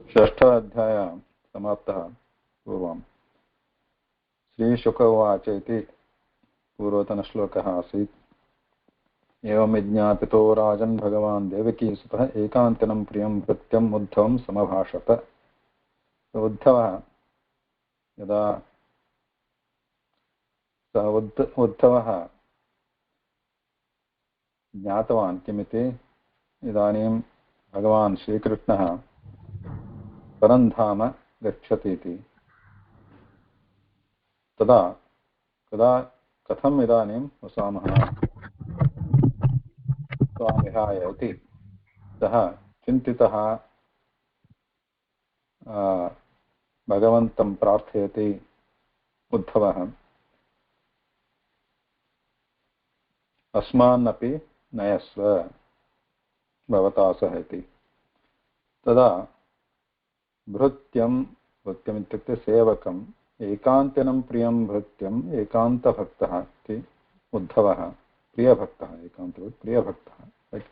षष्ठ अध्यायः समाप्तः। पूर्वं श्रीशुक उवाच इति पूर्वतनश्लोकः आसीत्। एवं विज्ञापितो राजन् भगवान् देवकीसुतः एकान्तनं प्रियं भृत्यम् उद्धवं समभाषत। उद्धवः यदा उद्धवः ज्ञातवान् किमिति, इदानीं भगवान् श्रीकृष्णः परन्धाम गच्छति इति, तदा कथम् इदानीं वसामः त्वां विहाय इति सः चिन्तितः भगवन्तं प्रार्थयति उद्धवः। अस्मान्नपि नयस्व भवता सह इति। तदा भृत्यम् इत्युक्ते सेवकम् एकान्तिनं प्रियं भृत्यम् एकान्तभक्तः इति उद्धवः प्रियभक्तः, एकान्तभक्तः प्रियभक्तः,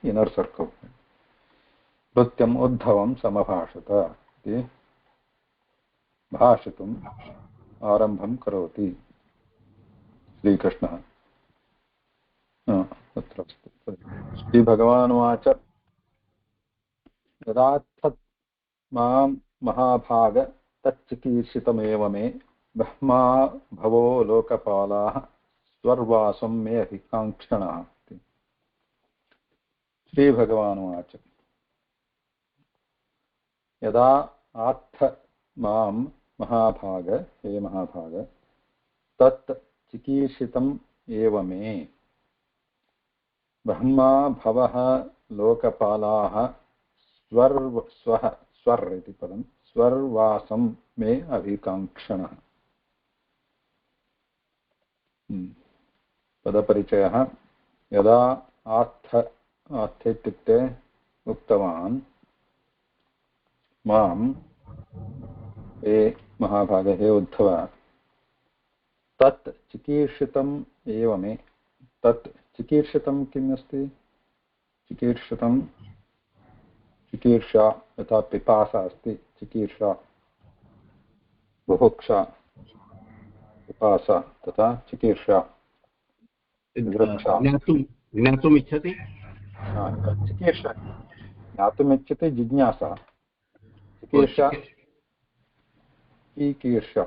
इनर् सर्कल्। भृत्यम् उद्धवं समभाषत इति भाषितुम् आरम्भं करोति श्रीकृष्णः। तत्र श्रीभगवानुवाच यदा तत् मां महाभाग तच्चिकीर्षितमेव मे ब्रह्मा भवो लोकपालाः स्वर्वासं मे अभिकाङ्क्षणाः। श्रीभगवानुवाच यदा आत्थ मां महाभाग, हे महाभाग, तत् चिकीर्षितम् एव मे ब्रह्मा भवः लोकपालाः स्वर् इति पदं स्वर्वासं मे अभिकाङ्क्षणः। पदपरिचयः। यदा आत्थ इत्युक्ते उक्तवान् मां, हे महाभाग, हे उद्धव, तत् चिकीर्षितम् एव मे। तत् चिकीर्षितं किम् अस्ति? चिकीर्षितं चिकीर्षा, यथा पिपासा अस्ति, चिकीर्षा बुभुक्षा, पिपासा, तथा चिकीर्षा ज्ञातुम् इच्छति। चिकीर्षा ज्ञातुमिच्छति, जिज्ञासा, चिकीर्षा ईकीर्षा,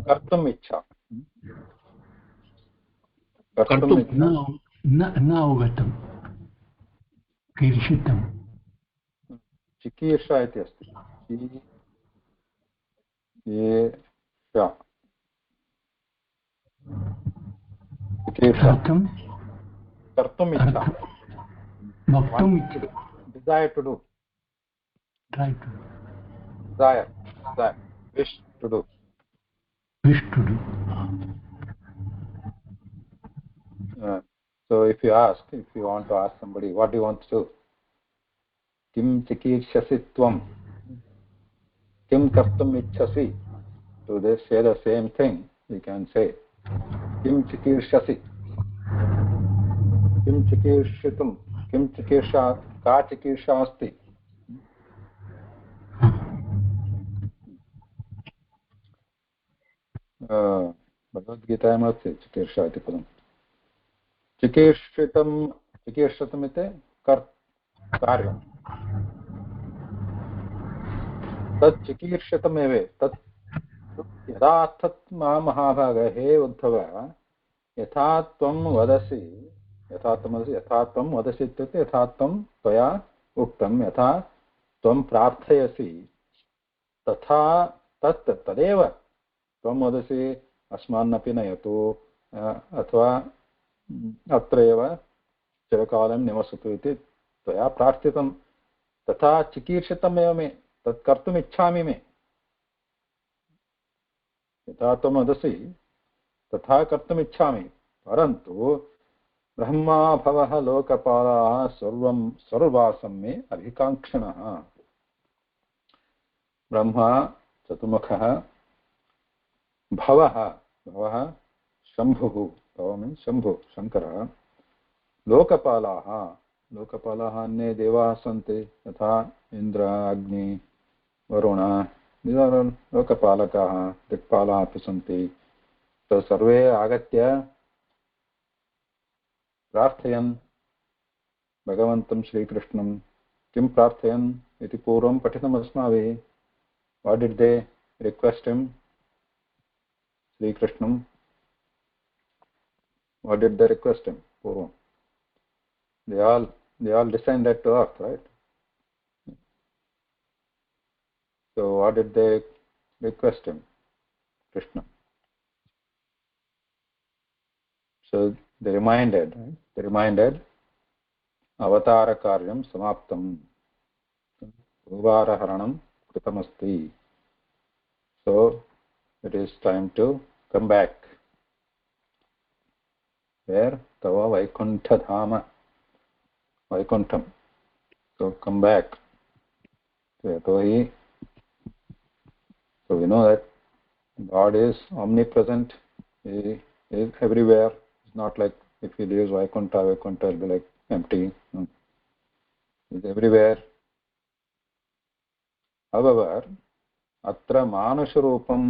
कर्तुम् इच्छा, न अवगतं कीर्षितं। चिकीर्षा इति अस्ति, कर्तुम् इच्छा, desire to do, desire, wish to do. So if you want to ask somebody, what do you want to do? Kim chikirshasi tvam? Kim kartum ichhasi? So they say the same thing. You can say Kim chikirshasi? Kim chikirshitum? Kim chikirsha? Ka chikirsha asti? Bhagavad Gita अस्ति चिकीर्षा इति पदम्। चिकीर्षितम् इति कार्यं। तत् चिकीर्षितमेव। तत् यदा तत् महाभाग, हे उद्धव, यथा त्वं वदसि इत्युक्ते यथा त्वं त्वया उक्तं, यथा त्वं प्रार्थयसि, तथा तदेव त्वं वदसि अस्मान्नपि नयतु, अथवा अत्रैव चिरकालं निवसतु इति त्वया प्रार्थितं, तथा चिकीर्षितमेव मे, तत् कर्तुम् इच्छामि मे। यथा त्वं वदसि तथा कर्तुम् इच्छामि, परन्तु ब्रह्मा भवः लोकपालाः सर्वासं मे अभिकाङ्क्षणः। ब्रह्मा चतुर्मुखः, भवः शम्भुः, भव मीन्स् शम्भु, शङ्करः, लोकपालाः लोकपालाः अन्ये देवाः सन्ति यथा इन्द्र अग्नि वरुण लोकपालकाः दिक्पालाः अपि सन्ति तो सर्वे आगत्य प्रार्थयन् भगवन्तं श्रीकृष्णं किं प्रार्थयन् इति पूर्वं पठितम् अस्माभिः what did they request him श्रीकृष्णं what did they request him पूर्वं they all descended to earth, right? So what did they request him? Krishna. So they reminded, right? They reminded avatara karyam samaptam uvaraharanam kritamasti. So it is time to come back. Where? Tava Vaikuntha Dhama. Vaikuntham. So come back. So we know that God is omnipresent. He is everywhere. It's not like if he leaves Vaikuntha, Vaikuntha will be like empty. No. He's everywhere. However, अत्र मानुषरूपम्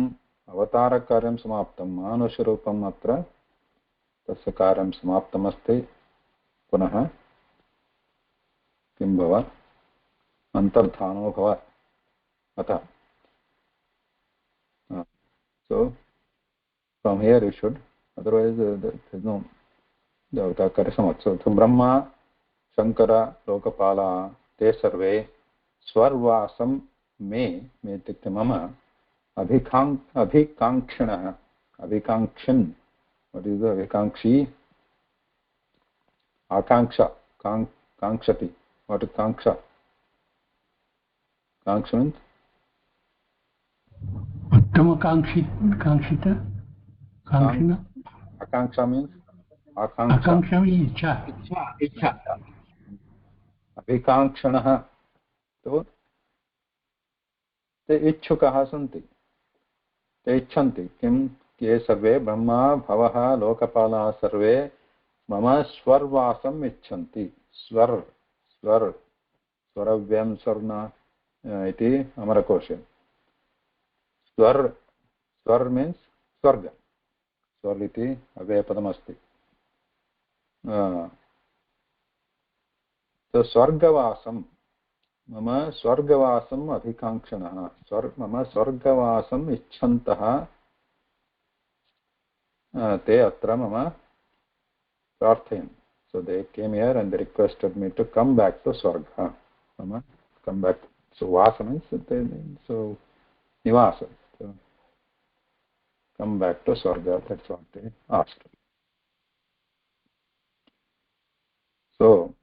अवतारकार्यं समाप्तं मानुषरूपम् अत्र तस्य कार्यं समाप्तमस्ति पुनः किं भव अन्तर्धानो भव अतः so from here you should otherwise there is no the avatarkarya समाप्त so ब्रह्मा शंकर लोकपाला ते सर्वे स्वर्वासं मे इत्युक्ते मम अभिकाङ्क्षिणः अभिकाङ्क्षन् what is the अभिकाङ्क्षी आकाङ्क्षा काङ्क्षति what is काङ्क्षा काङ्क्षा means काङ्क्षित काङ्क्षिण आकाङ्क्षा means आकाङ्क्षा आकाङ्क्षा इच्छा इच्छा अभिकाङ्क्षणः तो ते इच्छुकाः सन्ति ते इच्छन्ति किं ये सर्वे ब्रह्मा भवः लोकपालाः सर्वे मम स्वर्वासम् इच्छन्ति स्वरव्यं स्वर्न इति अमरकोशे स्वर् मीन्स् स्वर्ग स्वर् इति अव्ययपदमस्ति तो स्वर्गवासं मम स्वर्गवासम् अभिकाङ्क्षणः मम स्वर्गवासम् इच्छन्तः ते अत्र मम प्रार्थयन् so they came here and they requested me to come back to swarga mama come back so vasa means so nivasa so come back to swarga that's what they asked so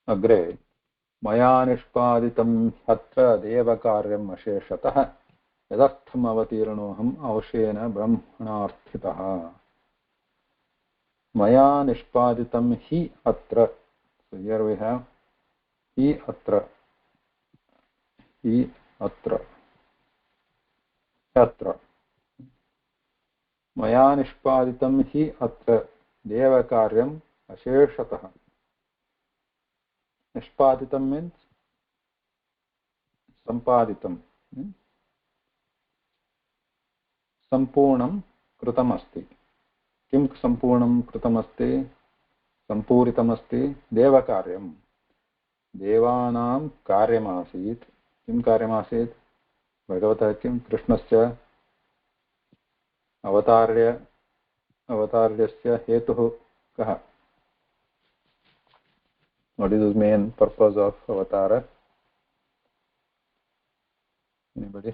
agre मया निष्पादितं ह्यत्र देवकार्यम् अशेषतः यदर्थम् अवतीर्णोऽहम् अवशेन ब्रह्मणार्थितः मया निष्पादितं हि अत्र so here we have हि अत्र ह्यत्र मया निष्पादितं हि अत्र देवकार्यम् अशेषतः निष्पादितं means सम्पादितं सम्पूर्णं कृतमस्ति किं सम्पूर्णं कृतमस्ति सम्पूरितमस्ति देवकार्यं देवानां कार्यमासीत् किं कार्यमासीत् भगवतः किं कृष्णस्य अवतार्यस्य हेतुः कः what is the main purpose of avatara anybody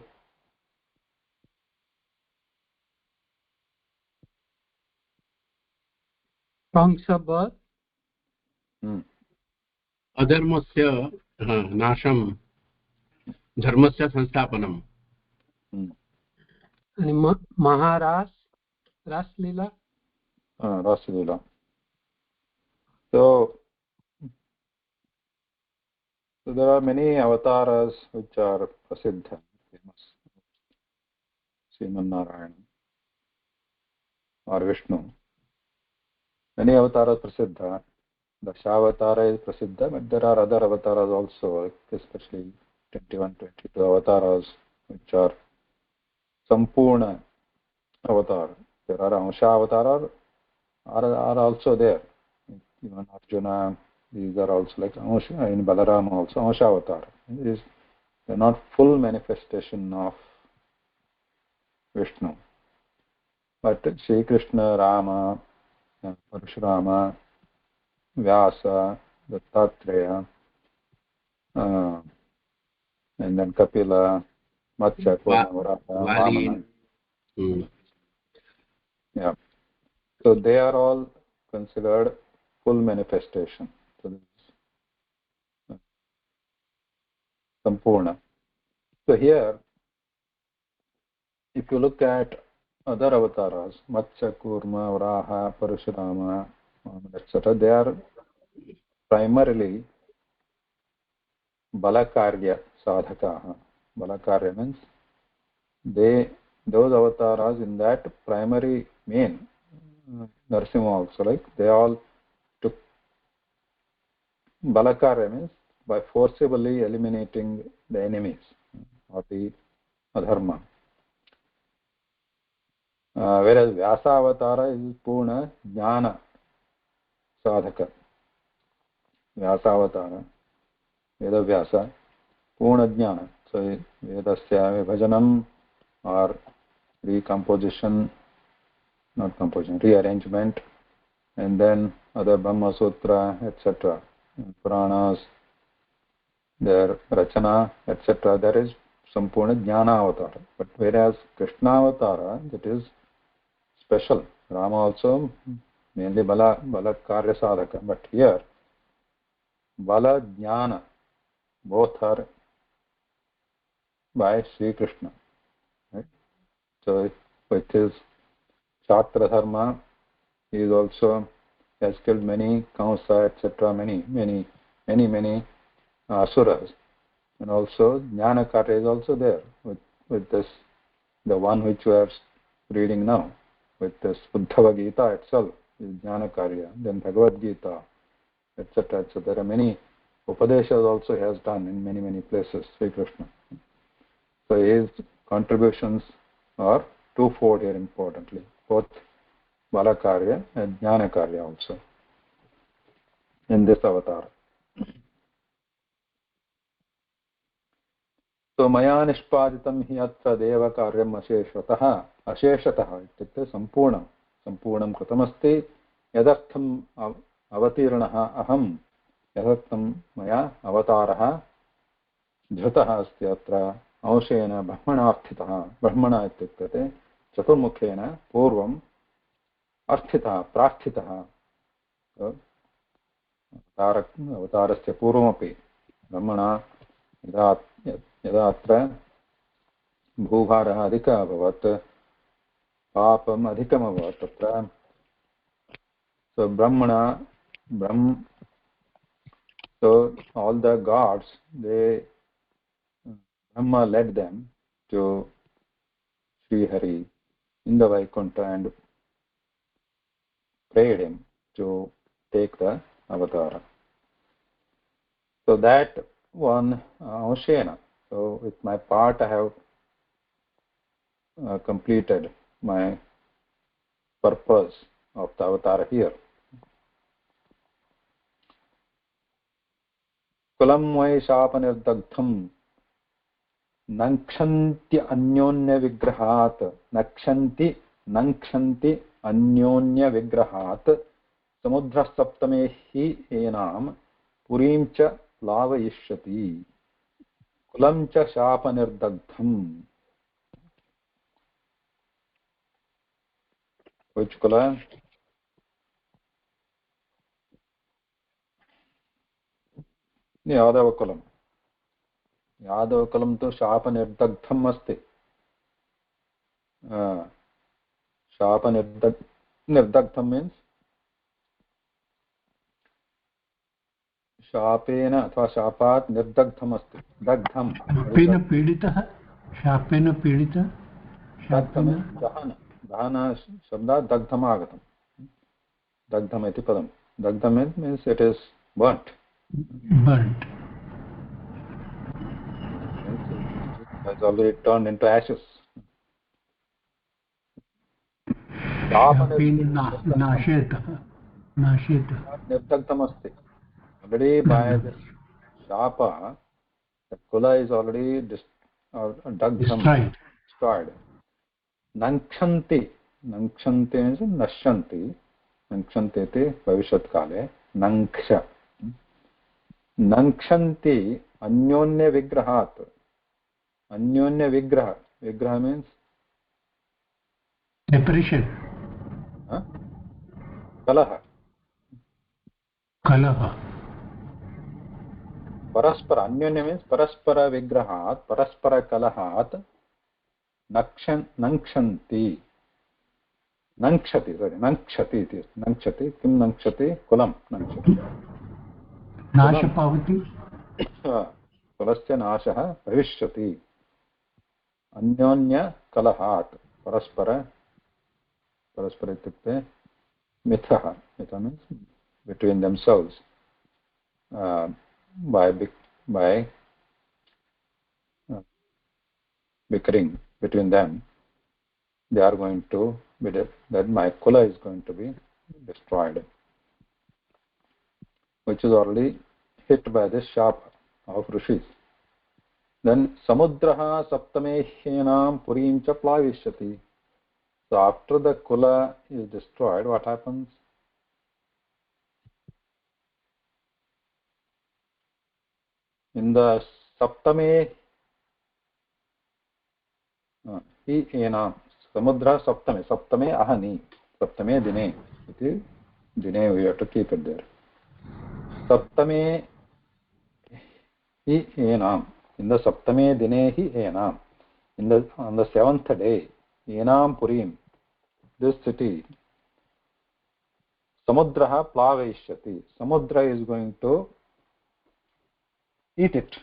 काङ्क्षाभात् अधर्मस्य नाशं धर्मस्य संस्थापनम् अनि महारास रासलीला रासलीला so there are many avatars which are prasiddha famous Sriman Narayana or Vishnu many avatars prasiddha. Dashavatara is prasiddha, but there are other avatars also, especially 21, 22 avatars, which are Sampurna avatar. There are Amsha avatar are also there. Even Arjuna, these are also like Amsha, in Balarama also Amsha avatar. They're not full manifestation of Vishnu. But Sri Krishna, Rama, Parashurama, Vyasa, Dattatreya, and then Kapila, Matsya, Kurma, Varaha, Vamana. Yeah. So they are all considered full manifestation. So this is Sampurna. So here, if you look at other avatars, Matsya, Kurma, Varaha, Parashurama, etc., they are primarily Balakarya sadhakaha. Balakarya means those avatars in that primary main Narasimha also, like they all took Balakarya means by forcibly eliminating the enemies or the adharma. Whereas Vyasa avatara is Purna Jnana sadhaka. Vyasa avatara, Veda Vyasa, Purna Jnana. So Vedasya Vibhajanam or recomposition, not composition, rearrangement, and then other Brahma Sutra, etc. Puranas, their Rachana, etc. There is Sampurna Jnana Avatara. But whereas Krishna Avatara, that is special. Rama also mainly Bala Karya Sadhaka. But here, Bala Jnana, both are by Sri Krishna. Right? So with his Chatra Dharma, he is also has killed many Kamsa, etc., many asuras. And also Jnana Karya is also there with this, the one which we are reading now, with this Uddhava Gita itself is Jnana Karya, then Bhagavad Gita, etc. So there are many Upadeshas also he has done in many places, Sri Krishna. So his contributions are twofold here importantly, both Balakarya and Jnana Karya also in this avatar. So maya nishpaditam hi atra deva karyam asheshatah ityukte sampurnam kritamasti yadartham avatirnah aham yadartham maya avatarah dhritah asti atra अंशेन ब्रह्मणार्थितः ब्रह्मण इत्युक्ते चतुर्मुखेन पूर्वम् अर्थितः प्रार्थितः अवतारस्य पूर्वमपि ब्रह्मणा यदा अत्र भूभारः अधिकः अभवत् पापम् अधिकम् अभवत् तत्र so so all the gods, Brahma led them to Sri Hari in the Vaikuntha and prayed him to take the avatara. So that one Anshena. So with my part I have completed my purpose of the avatar here. Kulam vai shapanirdagham nakshanti anyonya vigrahat nakshanti anyonya vigrahat samudra saptame hi enam purim cha lavayishyati kulam cha shapanirdagham. Which kula? यादवकुलं यादवकुलं तु शापनिर्दग्धम् अस्ति निर्दग्धं means शापेन अथवा शापात् निर्दग्धम् अस्ति दग्धं शापेन पीडितः दहन शब्दात् दग्धम् आगतम् Dagdham iti padam. Dagdham means it is burnt. Burnt. Means it has already turned into ashes. Dapan is नाशेतः नाशेतः nirdagdham asti. Already by this dapa, the kula is already dagdham, destroyed. destroyed. Nankshanti. Nankshanti means nashanti. Nankshanti iti bhavishyat kale. Nanksha. Nankshanti anyonya vigrahat. Anyonya vigraha. Vigraha means Separation. kalaha. Kalaha. Paraspara. Anyonya means paraspara vigrahat. Paraspara kalahat. Nankshanti. Nankshati. Sorry. Nankshati it is. Nankshati. Kim nankshati? Kulam nankshati. नाश भवति. कुलस्य नाशः भविष्यति. अन्योन्य कलहात्. परस्पर इत्युक्ते मिथः. मिथः means between themselves. By bickering between them, they are going to be that my kula is going to be destroyed, which is already hit by this sharp of rishis. Then samudraha saptamehenam purim cha plavishyati. So after the kula is destroyed, what happens? In the saptame hi enam samudra saptame ahani saptame dine iti dine we have to keep it there. Saptame hi enam, in the saptame dine hi enam, on the seventh day, enam purim, this city, samudraha plaveshyati, samudra is going to eat it.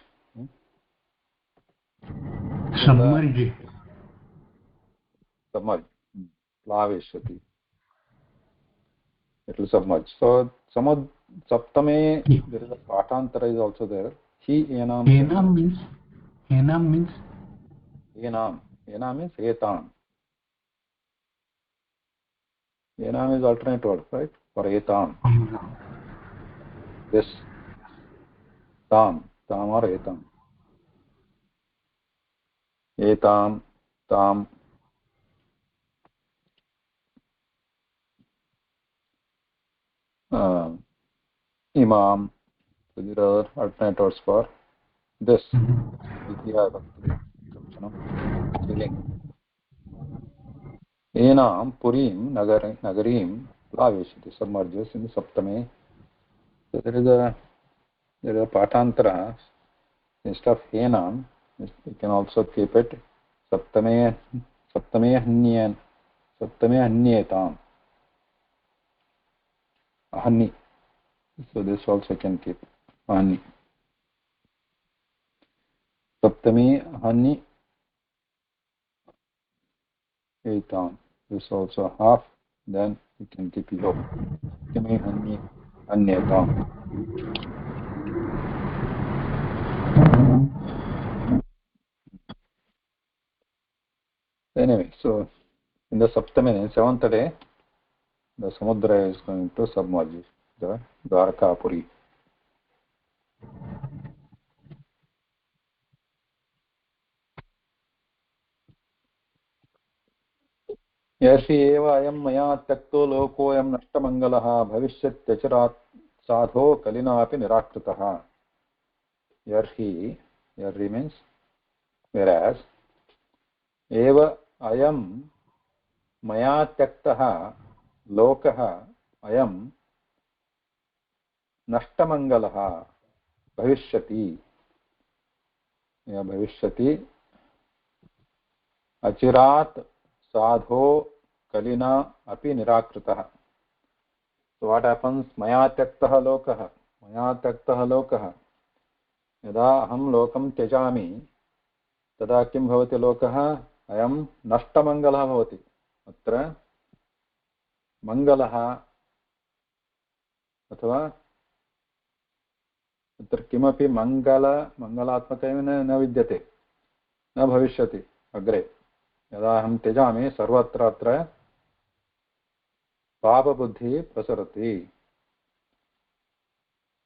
Submerge. Submerge. Plaveshyati. It will submerge. So saptame, there is a patantara is also there. Hi enam. Enam means enam means enam. Enam means etam. Enam is alternate word, right? For etam. This tam or etam. Etam, tam. Imam. So there are alternate words for this. Vidya bhakti. String. Enam purim nagarim plaveshati, submerges in the saptame. So there is a patantara. Instead of enam, you can also keep it saptame hanyetam. Ahani. So this also can keep ahani. Saptame ahani etam. This also half. Then you can keep it up. Saptame hanyetam. Anyway, so in the saptame, seventh day, the samudra is going to submerge the Dwarkapuri. यर्हि एव अयं मया त्यक्तो लोकोऽयं नष्टमङ्गलः भविष्यत्यचिरात् साधो कलिनापि निराकृतः. Yarhi means whereas, एव अयं मया त्यक्तः लोकः अयं नष्टमङ्गलः भविष्यति अचिरात् साधो कलिना अपि निराकृतः. So what happens? मया त्यक्तः लोकः यदा अहं लोकं त्यजामि तदा किं भवति लोकः? अयं नष्टमङ्गलः भवति. अत्र मङ्गलः अथवा तत्र किमपि मङ्गलात्मकमेव न विद्यते, न भविष्यति अग्रे। यदा अहं त्यजामि सर्वत्र अत्र पापबुद्धिः प्रसरति।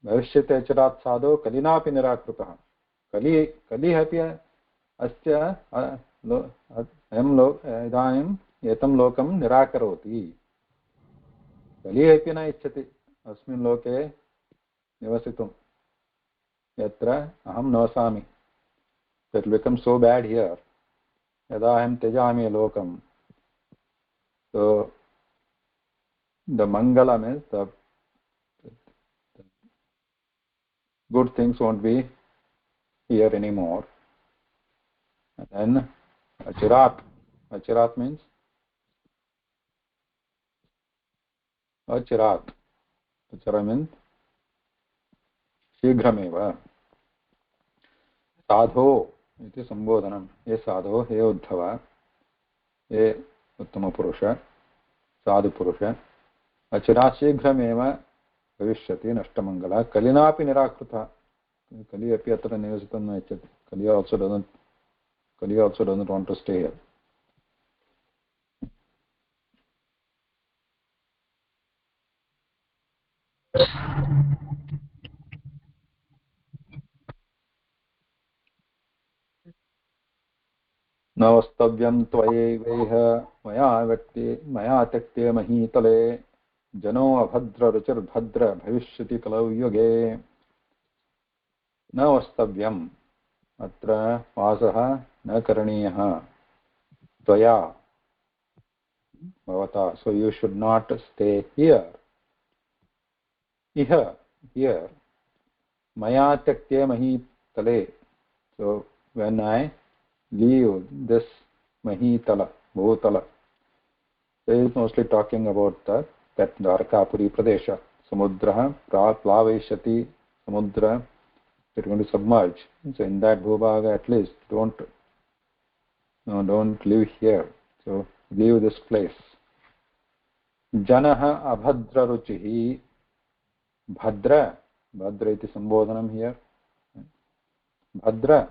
भविष्यति अचिरात् साधो कलिनापि निराकृतः। कलिः अपि अस्य इदानीम् एतं लोकं निराकरोति। कलिः अपि न इच्छति अस्मिन् लोके निवसितुं यत्र अहं निवसामि। It will become so bad here. यदा अहं त्यजामि लोकं, so the mangala means the good things won't be here anymore. And then achirat means achirat means शीघ्रमेव। साधो इति संबोधनं। हे साधो, हे उद्धव, हे उत्तमपुरुष, साधुपुरुष, अचिरात् शीघ्रमेव भविष्यति नष्टमङ्गलः, कलिनापि निराकृतः। कलि अपि अत्र निवसितुं न इच्छति। कलि also doesn't want to stay here. न वस्तव्यं त्वयैवैह मया त्यक्ते महीतले, जनो अभद्ररुचिर्भद्र भविष्यति कलौ युगे। न वस्तव्यम्, अत्र वासः न करणीयः त्वया, भवता। So you should not stay here. Here maya tyakte mahitale. So when I leave this mahitala, bhutala, it is mostly talking about that Dwarkapuri Pradesha. Samudraha plaveshati, samudra, it's going to submerge. So in that bhubhaga, at least don't live here. So leave this place. Janaha abhadra ruchihi, bhadra iti sambodhanam here. Bhadra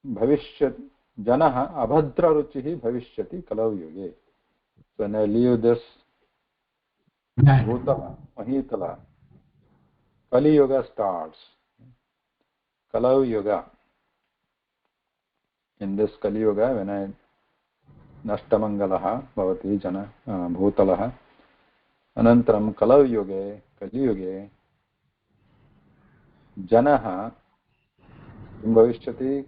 bhavishyat, janaha abhadra ruchihi bhavishyati kalau yuge. So when I leave this bhutala, mahitala, Kali Yoga starts. Kalau Yoga. In this Kali Yoga, when I Nashtamangalaha bhavati jana bhutalaha, anantaram Kalau Yoge, Kali Yoge, janaha kim bhavishyati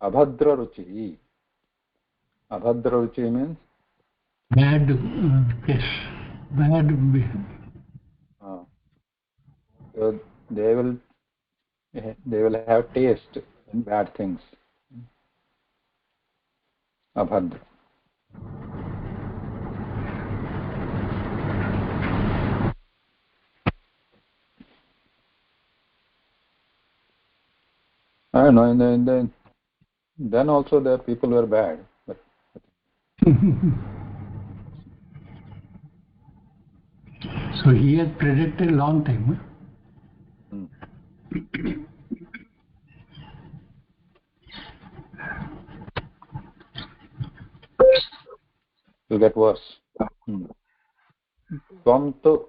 abhadra ruchihi. Abhadra ruchi means Bad yes, bad behavior. So they will have taste in bad things. Abhadra. I don't know. Then also the people were bad, but So he has predicted long time. Huh? will get worse. Tvam tu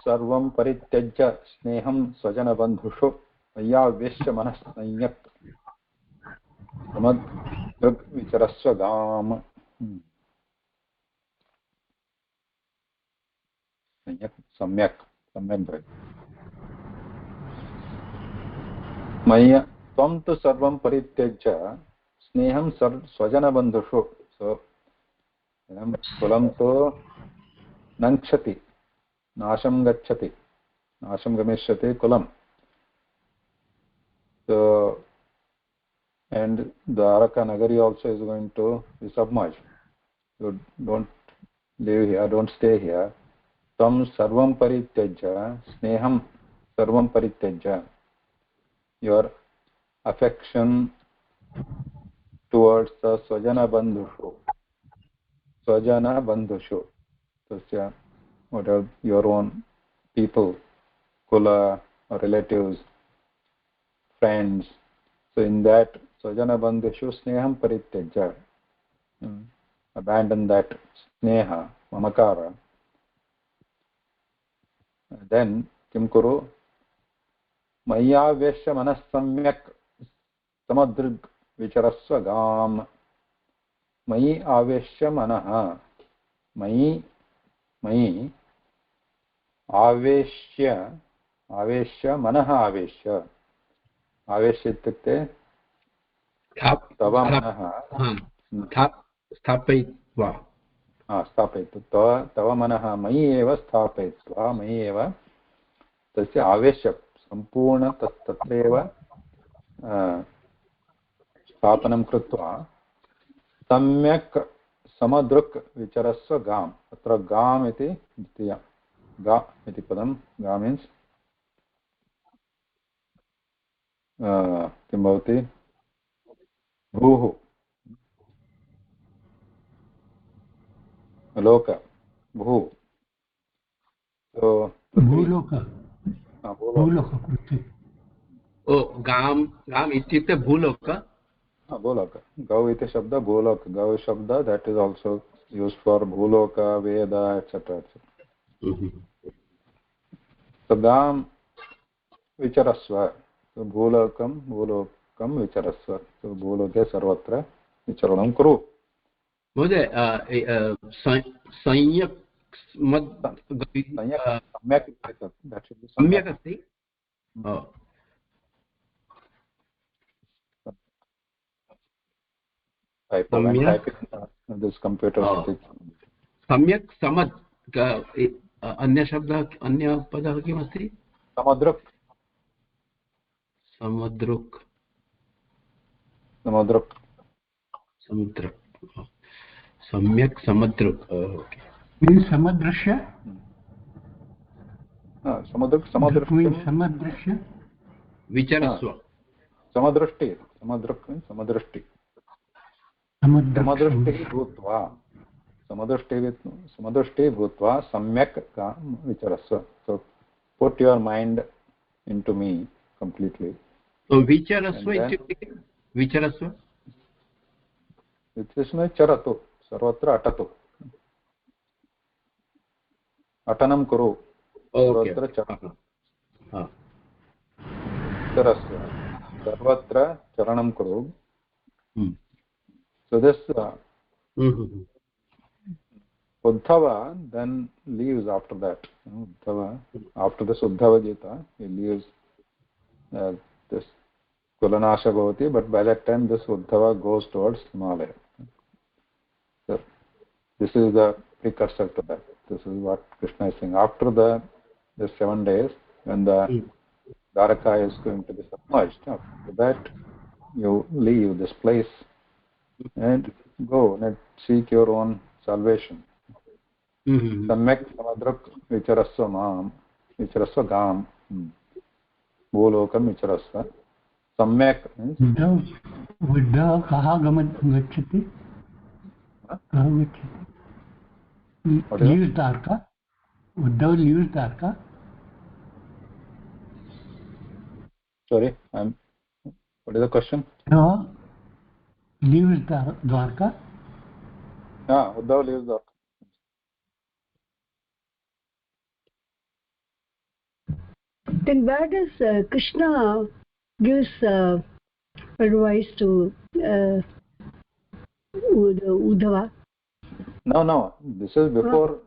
sarvam parityajya sneham swajanabandhushu ayaveshya manas sanyak samad yug vicharasva gam. Samyak bhai. Maya tvam tu sarvam parityajya sneham swajanabandhushu. So kulam tu nankshati, nasham gacchati, nasham gamishyati kulam. So and the Araka Nagari also is going to be submerged. You don't live here, don't stay here. Tam sarvam parityajya, sneham sarvam parityajya. Your affection towards the swajana bandhushu. Swajana bandhushu. Tasya what are your own people, kula, or relatives, friends. So in that, swajana bandhushu sneham parityajya, abandon that sneha, mamakara. Then kim kuru मय्यावेश्य मनः सम्यक् समदृग् विचरस्व गाम्. मयि आवेश्य मनः, मयि आवेश्य मनः आवेश्य इत्युक्ते तव मनः स्थापयित्वा स्थापयतु, तव मनः मयि एव स्थापयित्वा, मयि एव तस्य आवेश्य सम्पूर्ण तत्रैव स्थापनं कृत्वा सम्यक् समदृक् विचरस्व गाम्. अत्र गाम् इति द्वितीया, गा इति पदं, गा मीन्स् किं भवति, भूः, लोक, भूः, भूलोक, भूलोक पृथ्वी. ओ गाम् इत्युक्ते भूलोक. भूलोक, गौ इति शब्द भूलोक, गौ शब्द that is also used for bhuloka, veda, etc. So gam vicharasva, so bhulokam vicharasva, so bhuloke sarvatra vicharanam kuru. महोदय सम्यक् सम्यक् अस्ति. सम्यक् समद्, अन्यशब्दः, अन्यपदः किमस्ति? समदृक्. समदृक् सम्यक् समदृक्. समदृश्य, समदृश्य विचरस्व. समदृष्टि, समदृष्टि भूत्वा सम्यक् विचरस्व. So put your mind into me completely. So विचरस्व इत्युक्ते विचरस्व चरतु, सर्वत्र अटतु, अटनं कुरु, सर्वत्र चरस्व, सर्वत्र चरणं कुरु. So this Uddhava then leaves after that. Uddhava, after this Uddhava Gita, he leaves this Kulanasha Bhavati, but by that time this Uddhava goes towards Himalaya. So this is the precursor to that. This is what Krishna is saying. After the 7 days, when the Dwaraka is going to be submerged, after that you leave this place and go and seek your own salvation. Samyak samadrak vicharasva mam, vicharasva gam, bholokam vicharasva. Samyak means Uddhava kaha gacchati? Kaha gacchati? Leaves Dwarka. Uddhava leaves Dwarka. Sorry, what is the question? No, leaves Dwarka. Uddhava leaves Dwarka. Then where does Krishna gives advice to Uddhava? No, this is before,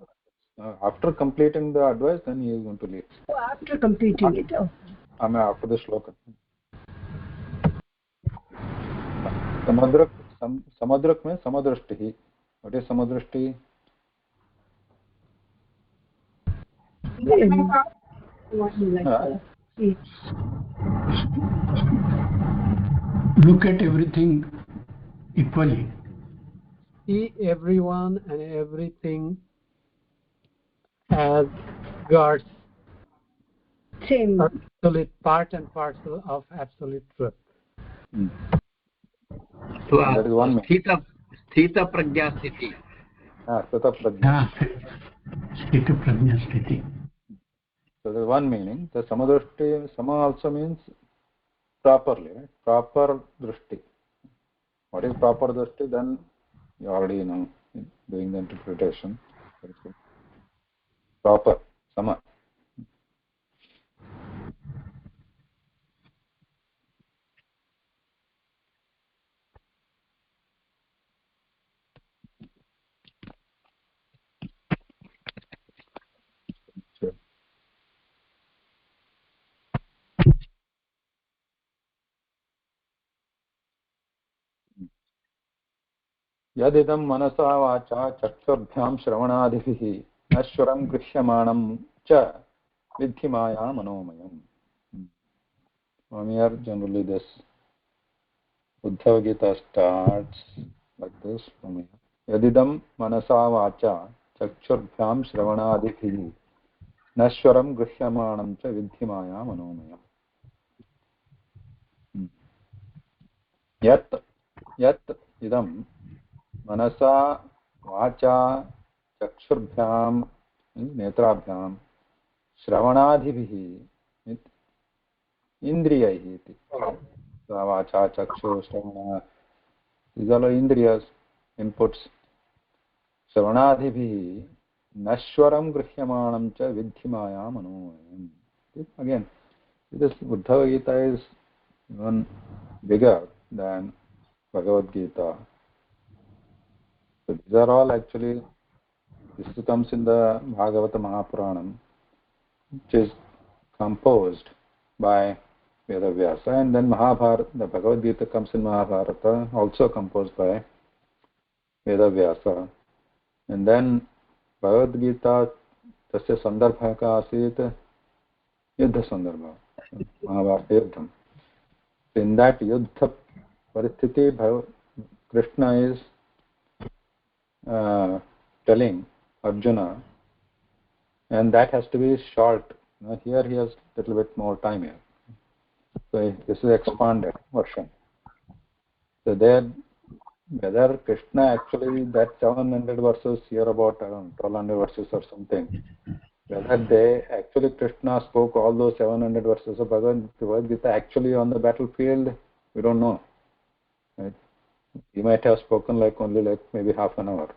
after completing the advice, then he is going to leave. Oh, after completing it. Oh. After the shloka. Samadrak means samadrashti. What is samadrashti? Look at everything equally. See everyone and everything as God's Same. absolute part and parcel of absolute truth. So that is one sthita prajna sthiti. Sthita prajna. Sthiti prajna sthiti. So there's one meaning. The samadrushti, sama also means properly, right? Proper drushti. What is proper drushti? Then you already know doing the interpretation. Very good. Proper, sama. Sure. यदिदं मनसा वाचा चक्षुर्भ्यां श्रवणादिभिः नश्वरं गृह्यमाणं च विद्धि माया मनोमयम्. From here generally this Uddhava Gita starts like this from here. Yadidam manasa vacha chakshurभ्यां श्रवणादिभिः नश्वरं गृह्यमाणं च विद्धि माया मनोमयम्. यत् यत् इदं मनसा वाचा चक्षुर्भ्यां नेत्राभ्यां श्रवणादिभिः इन्द्रियैः इति वाचा चक्षु श्रवण these are all indriyas inputs श्रवणादिभिः नश्वरं गृह्यमाणं च विद्धि माया मनोमयम्. Again, this Uddhava Gita is even bigger than Bhagavad Gita. So these are all actually, this comes in the Bhagavata Mahapuranam, which is composed by Vedavyasa, and then Mahabharata, the Bhagavad Gita comes in Mahabharata, also composed by Vedavyasa. And then Bhagavad Gita, tasya sandarbha ka asit yuddha sandarbha, Mahabharata yuddham. In that yuddha paristhiti, Krishna is telling Arjuna, and that has to be short. Here he has a little bit more time here. So this is expanded version. So there, whether Krishna actually, that 700 verses here about around 1200 verses or something, whether they actually, Krishna spoke all those 700 verses of Bhagavad Gita actually on the battlefield, we don't know. Right? He might have spoken only maybe half an hour.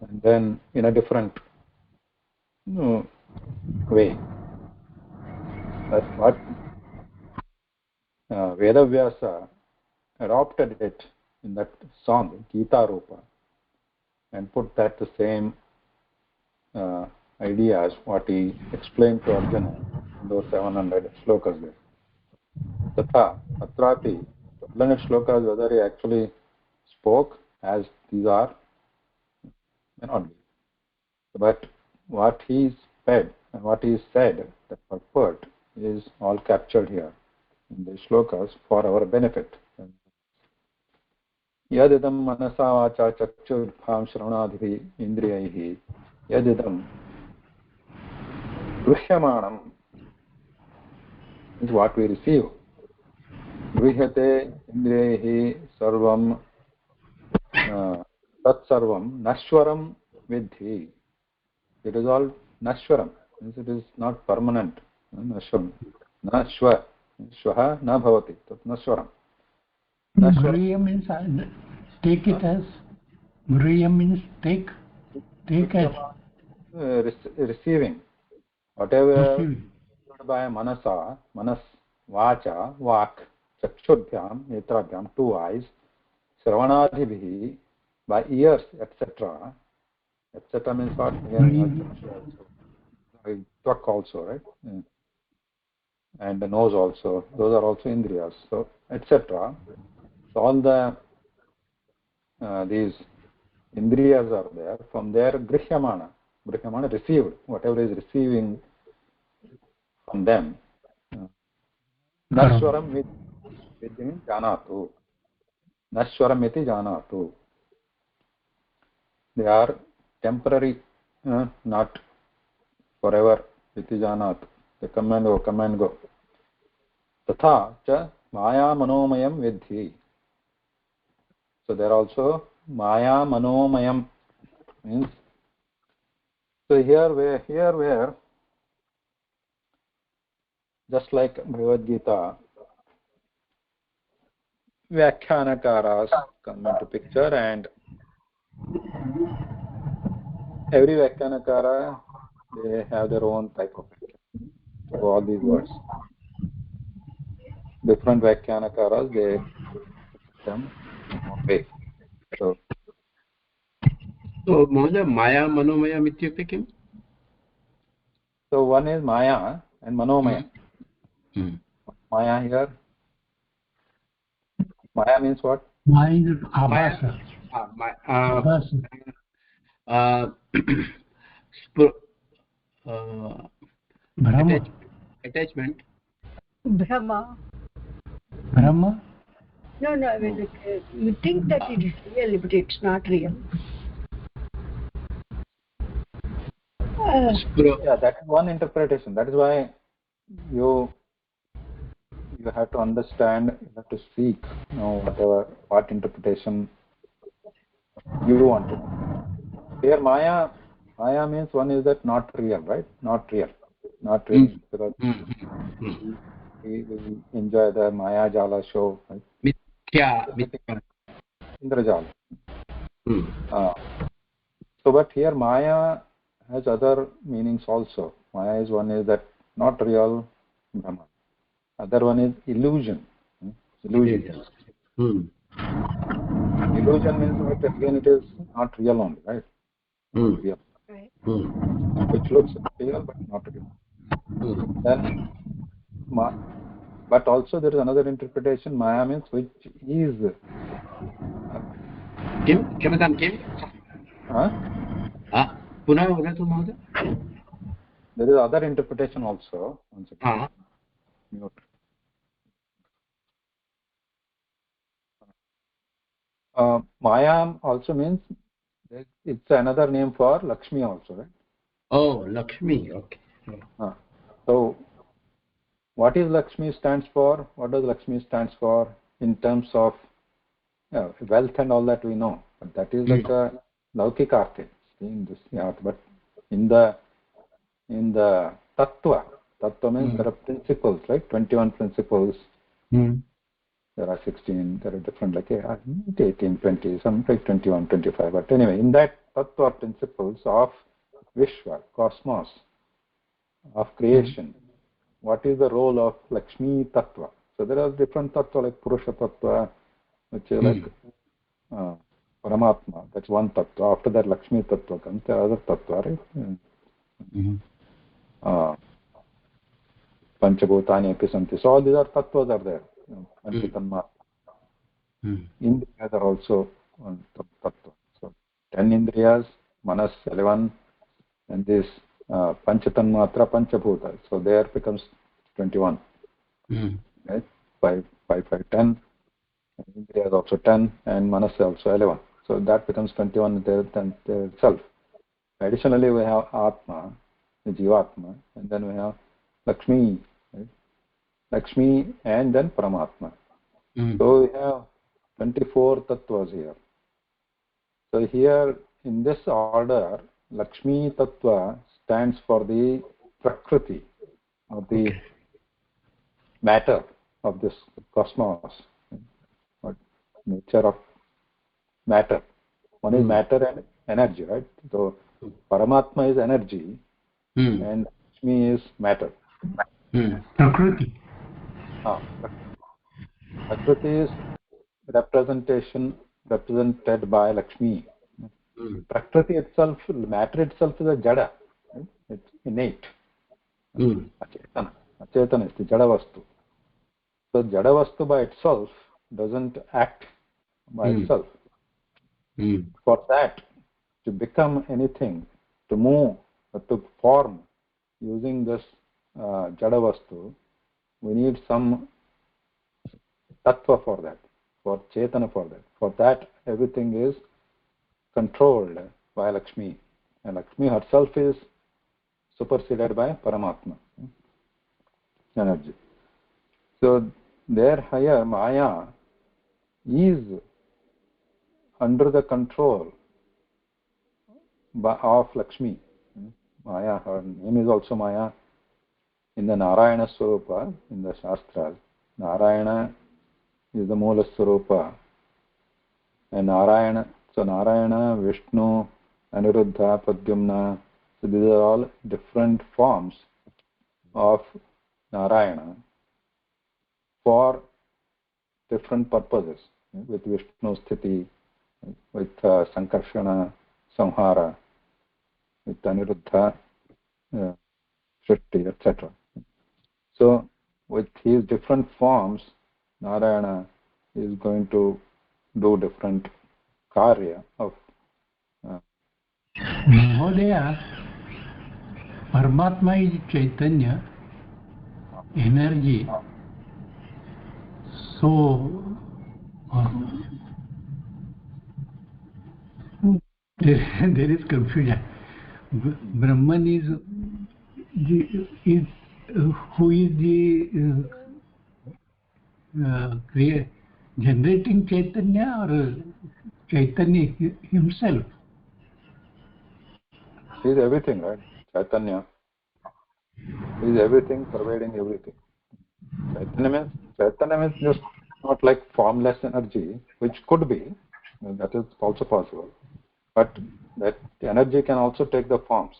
And then in a different way. That's what Vedavyasa adopted it in that song, Gita Rupa, and put that the same idea as what he explained to Arjuna in those 700 slokas there. Tatha, atrapi, 1200 slokas, whether he actually spoke as these are, may not be. But what he said and what he said, the purport, is all captured here in the shlokas for our benefit. यदिदं मनसा वाचा चक्षुर्भ्यां श्रवणादिभिः इन्द्रियैः यदिदं गृह्यमाणं is what we receive. गृह्यते इन्द्रियैः सर्वं तत्सर्वं नश्वरं विद्धि. It is all nashwaram. It is not permanent. Nashwaram. Nashwa. Shwaha na bhavati. Nashwaram. Griya means take it as. Griya means take as. Receiving. Whatever Receiving. by manasa, manas, vacha, vak, chakshudhyam, netrabhyam, two eyes, sravanadibhi, by ears, etc. Etc. means what? Tvak also, right? Yeah. And the nose also. Those are also indriyas. So, etc. So all the these indriyas are there. From there, grihямana received. Whatever is receiving from them. Nashwaram vidhi janatu. Nashwaram iti janatu. They are temporary, not forever. Iti janatu. They come and go, come and go. Tatha cha maya manomayam vidhi. So there also maya manomayam means So here, just like Bhagavad Gita, Vyakhyanakaras come into picture, and every Vyakhyanakara, they have their own type of Vyakhya to all these words. Different Vyakhyanakaras, they put them in their own way. So महोदय माया मनोमयम् इत्युक्ते किम्? So one is Maya and Manomaya. Maya here. Maya means what? Maya is Abhasa. Brahma. Attachment. Brahma. Brahma? No, I mean, like, you think that it is real, but it's not real. Yeah, that is one interpretation. That is why you have to understand, you have to seek, what interpretation you want to. Here Maya means one is that not real, right? Not real because we enjoy the Maya Jala show, right? Mithya. Indrajala. So but here Maya has other meanings also. Maya is one is that not real Brahman. Other one is illusion. Illusion. Illusion means that again it is not real only, right? Not real. Right. Which looks real but not real. Then, but also there is another interpretation. Maya means which is. किं? पुनः वदतु महोदय. There is other interpretation also. One second. Mute. Maya also means it's another name for Lakshmi also, right? Oh, Lakshmi. Okay. So what is Lakshmi stands for? What does Lakshmi stands for in terms of wealth and all that we know? But that is like a Laukika in this but in the Tattva means there are principles, right? 21 principles. There are 16, there are different, like 18, 20, some like 21, 25. But anyway, in that Tattva principles of Vishwa, cosmos, of creation, what is the role of Lakshmi Tattva? So there are different Tattva like Purusha Tattva, which is like Paramatma, that's one Tattva. After that Lakshmi Tattva comes, the other Tattva, right? Panchabhutani api santi. So all these are Tattvas are there. Panchatanma. Indriyas are also one Tattva. So 10 Indriyas, Manas 11, and this Panchatanmatra, Panchabhuta. So there becomes 21. Right? 5, 10. Indriyas also 10, and Manas also 11. So that becomes 21 there itself. Additionally, we have Atma, the Jivatma, and then we have Lakshmi, right? Lakshmi and then Paramatma. So we have 24 tattvas here. So here in this order, Lakshmi tattva stands for the prakriti, or the matter of this cosmos, or nature of matter. One is matter and energy, right? So Paramatma is energy and Lakshmi is matter. Prakriti. Prakriti is represented by Lakshmi. Prakriti itself, matter itself is a jada, right? It's innate. Achetana is the jada vastu. So jada vastu by itself doesn't act by itself. For that to become anything, to move or to form using this jada vastu, we need some tattva for that, for chetana for that. For that, everything is controlled by Lakshmi, and Lakshmi herself is superseded by Paramatma, energy. So there higher Maya is under the control of Lakshmi. Maya, her name is also Maya. In the Narayana Swarupa, in the Shastras, Narayana is the Moola Swarupa. And Narayana, so Narayana, Vishnu, Aniruddha, Pradyumna, so these are all different forms of Narayana for different purposes. With Vishnu Sthiti, with Sankarshana, Samhara, with Aniruddha, Shrishti, etc. So with his different forms, Narayana is going to do different karya of Mahodaya, Paramatma is Chaitanya, energy. So uh, there is confusion. Brahman is who is the generating Chaitanya or Chaitanya himself? he is everything, right? Chaitanya is everything, pervading everything. Chaitanya means just not like formless energy, which could be, that is also possible. But that energy can also take the forms.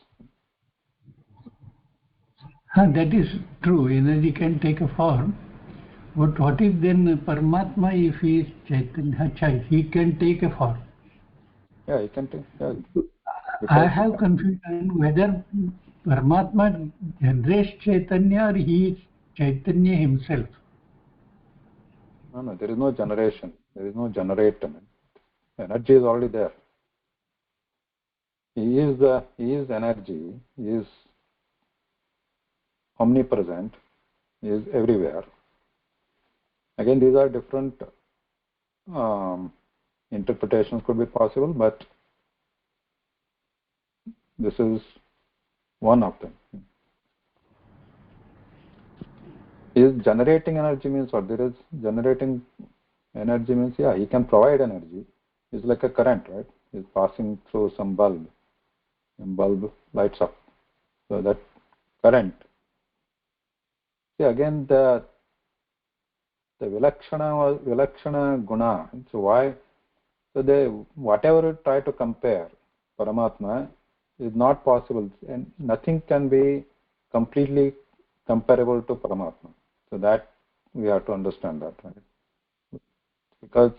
That is true. Energy can take a form. But what is then Paramatma if he is Chaitanya? He can take a form. Yeah, he can take. Yeah, I because he have can. confusion whether Paramatma generates Chaitanya or he is Chaitanya himself. No, there is no generation. There is no generator. Energy is already there. He is energy. He is omnipresent. He is everywhere. Again, these are different interpretations could be possible, but this is one of them. Is generating energy means what? There is generating energy means, yeah, he can provide energy. It's like a current, right? It's passing through some bulb, and bulb lights up. So that current. See, again, the vilakshana guna. So why? So they, whatever you try to compare, Paramatma is not possible, and nothing can be completely comparable to Paramatma. So that we have to understand that, right? Because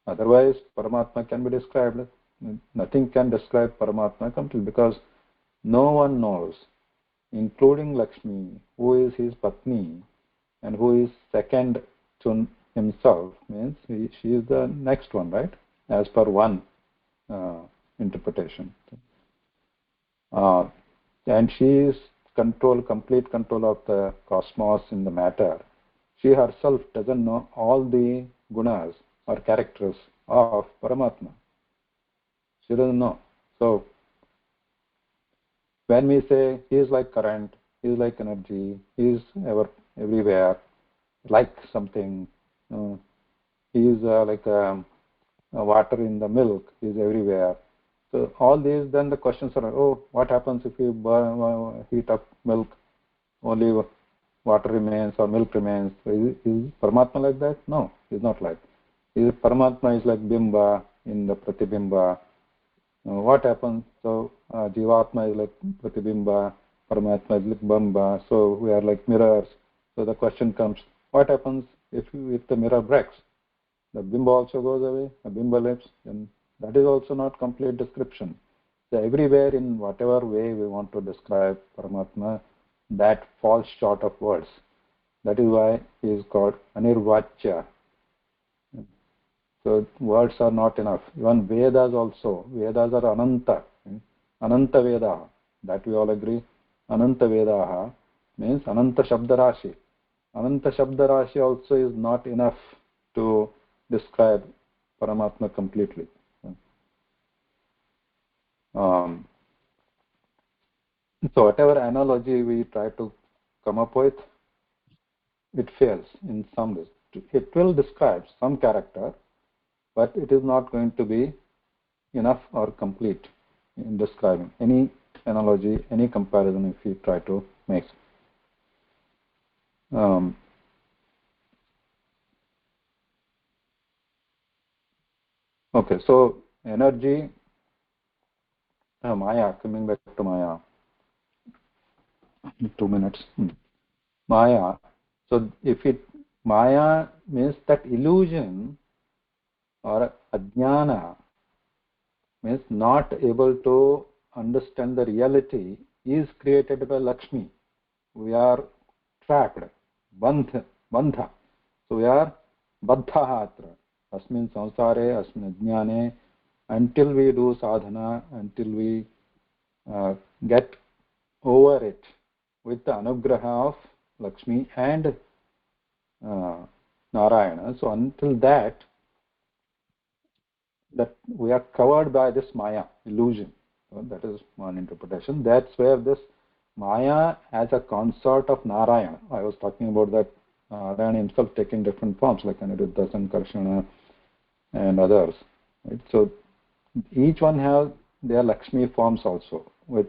otherwise Paramatma can be described. Nothing can describe Paramatma completely, because no one knows, including Lakshmi, who is his Patni and who is second to himself, means she is the next one, right? As per one interpretation. And she is complete control of the cosmos in the matter. She herself doesn't know all the gunas or characters of Paramatma. She doesn't know. So when we say he is like current, he is like energy, he is everywhere, like something, he is like water in the milk, he is everywhere. So all these, then the questions are, oh, what happens if you heat up milk, only water remains or milk remains? So is Paramatma like that? No, he's not like. Paramatma is like Bimba in the Pratibimba. What happens? So Jivatma is like Pratibimba, Paramatma is like Bamba. So we are like mirrors. So the question comes, what happens if the mirror breaks? The Bimba also goes away, the Bimba lives, and that is also not complete description. So everywhere, in whatever way we want to describe Paramatma, that falls short of words. That is why he is called Anirvachya. So words are not enough. Even Vedas also. Vedas are Ananta. Ananta Vedaha. That we all agree. Ananta Vedaha means Ananta Shabdarashi. Ananta Shabdarashi also is not enough to describe Paramatma completely. So whatever analogy we try to come up with, it fails in some ways. It will describe some character, but it is not going to be enough or complete in describing anything analogy, any comparison if you try to make. Okay, so energy, Maya, coming back to Maya, 2 minutes. Maya, so if it, Maya means that illusion or ajnana, means not able to understand the reality, is created by Lakshmi. We are trapped, bandha. So we are baddhaha atra. Asmin samsare, asmin ajnane, until we do sadhana, until we get over it with the anugraha of Lakshmi and Narayana. So until that we are covered by this Maya, illusion. So that is one interpretation. That's where this Maya as a consort of Narayana. I was talking about that Narayana himself taking different forms like Aniruddha, Sankarshana and others. Right? So each one has their Lakshmi forms also. When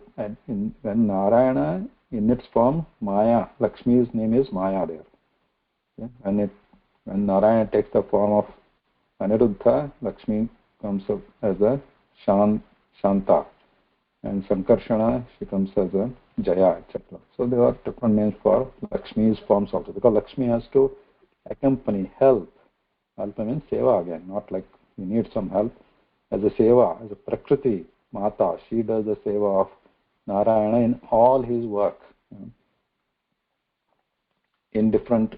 Narayana in its form, Maya, Lakshmi's name is Maya there. Okay? When Narayana takes the form of Aniruddha, Lakshmi comes up as a Shanta, and Sankarshana, she comes as a Jaya, etc. So there are different names for Lakshmi's forms also, because Lakshmi has to accompany, help. Help means seva again, not like you need some help. As a seva, as a Prakriti Mata, she does the seva of Narayana in all his work, in different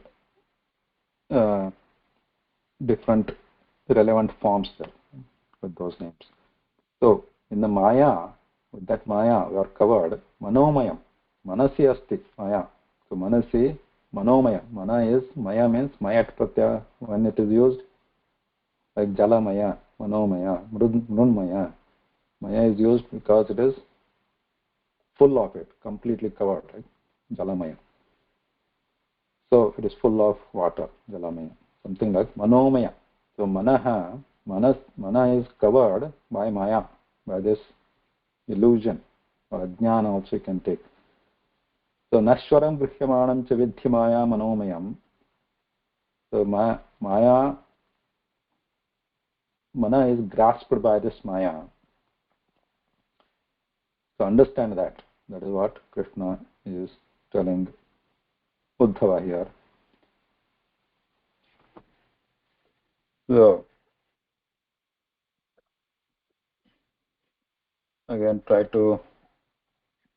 relevant forms there, with those names. So in the Maya, with that Maya we are covered. Manomayam, Manasi asti Maya. So Manasi, Manomaya. Mana is, Maya means Mayat Pratyaya when it is used, like Jala Maya, Manomaya, Mrunmaya. Maya is used because it is full of it, completely covered, right? Jalamaya. So it is full of water, Jalamaya. Something like Manomaya. So Mana is covered by Maya, by this illusion, or Ajnana also you can take. So Nashwaram Grihyamanam cha Vidhi Maya Manomayam. So Maya, Mana is grasped by this Maya. So understand that. That is what Krishna is telling Uddhava here. So again, try to,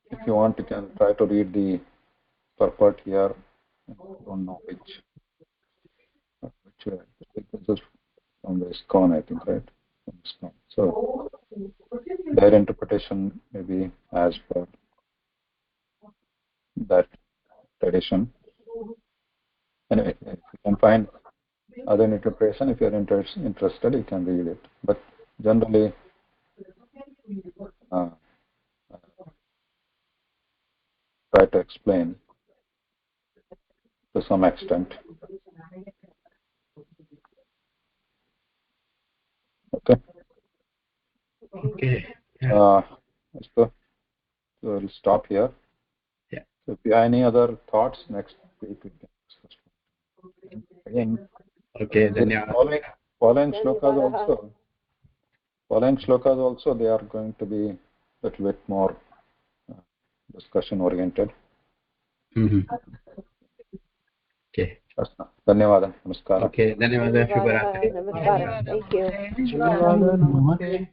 if you want, you can try to read the purport here. I don't know which way. This is from the ISKCON, I think, right? From ISKCON. So their interpretation may be as per that tradition. Anyway, if you can find other interpretation, if you're interested, you can read it. But generally, try to explain to some extent. Okay. Okay. Yeah. So we'll stop here. Yeah. So if you have any other thoughts, next week we can discuss. Again, Okay. this Dhanyawad. following shlokas also, they are going to be a little bit more discussion oriented. Okay. धन्यवादः नमस्कारः. Okay. Dhanyawad. Shubharatri. Namaskar. Thank you. Namaste.